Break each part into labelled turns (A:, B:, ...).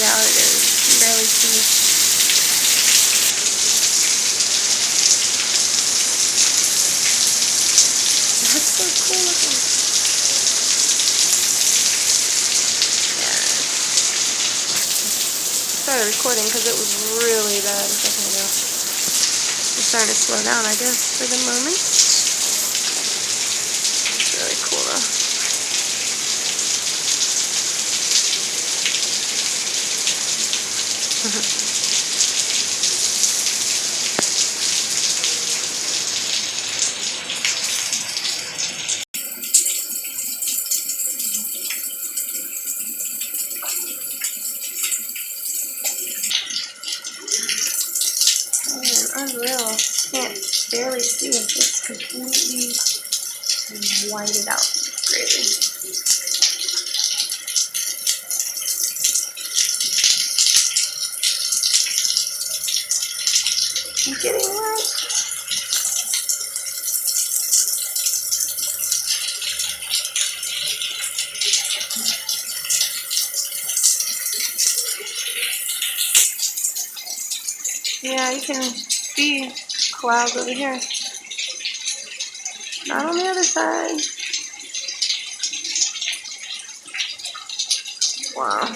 A: out it is. You can barely see. That's so cool looking. Yeah. I started recording because it was really bad a second ago. It's starting to slow down, I guess, for the moment. It's really cool though. Unreal. Can't barely see it. It's completely whited out. It's crazy. I'm getting wet. Yeah, you can see clouds over here. Not on the other side. Wow.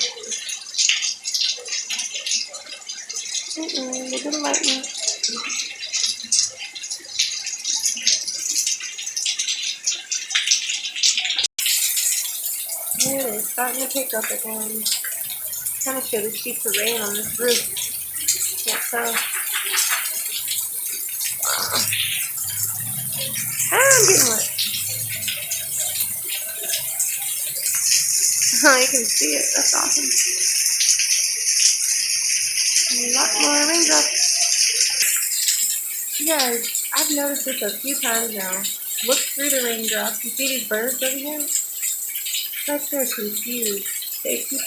A: They didn't like me. Yeah, it's starting to pick up again. Kind of feel the sheets of rain on this roof. Can't tell. I'm getting wet. Oh, you can see it. That's awesome. A lot more raindrops. You guys, I've noticed this a few times now. Look through the raindrops. You see these birds over here? It's like they're confused. They keep...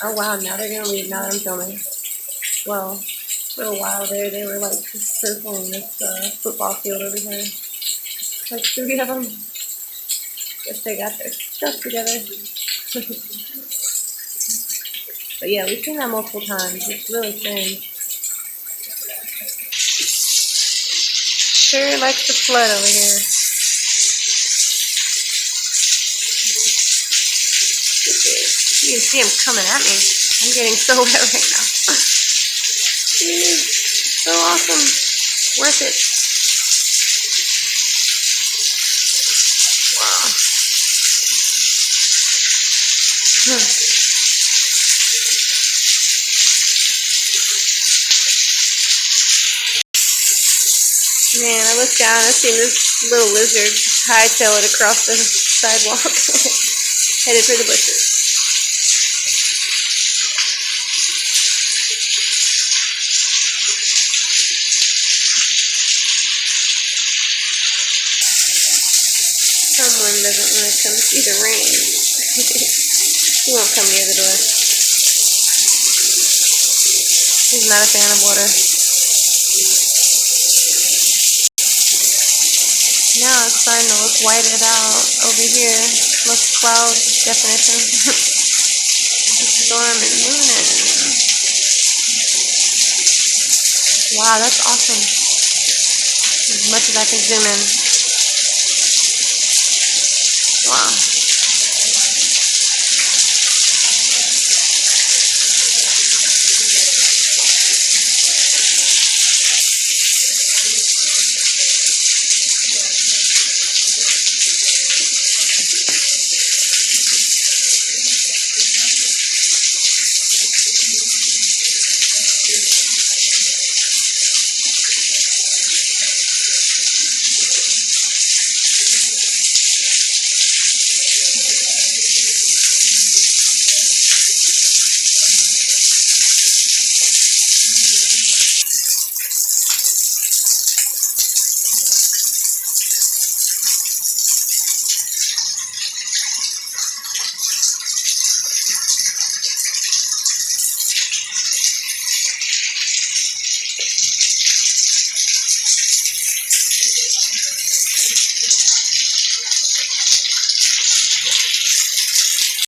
A: Oh wow, now they're gonna leave. Now that I'm filming. Well, for a while there, they were like just circling this football field over here. Like 3 of them. Guess they got their stuff together. But yeah, we've seen that multiple times. It's really strange. Sure likes to flood over here. You can see him coming at me. I'm getting so wet right now. Dude, so awesome. Worth it. Wow. Man, I looked down, I seen this little lizard hightail it across the sidewalk, headed for the bushes. Someone doesn't want to come see the rain. He won't come near the door. He's not a fan of water. Now it's starting to look whited out over here. Look, cloud definition. The storm is moving in. Wow, that's awesome. As much as I can zoom in.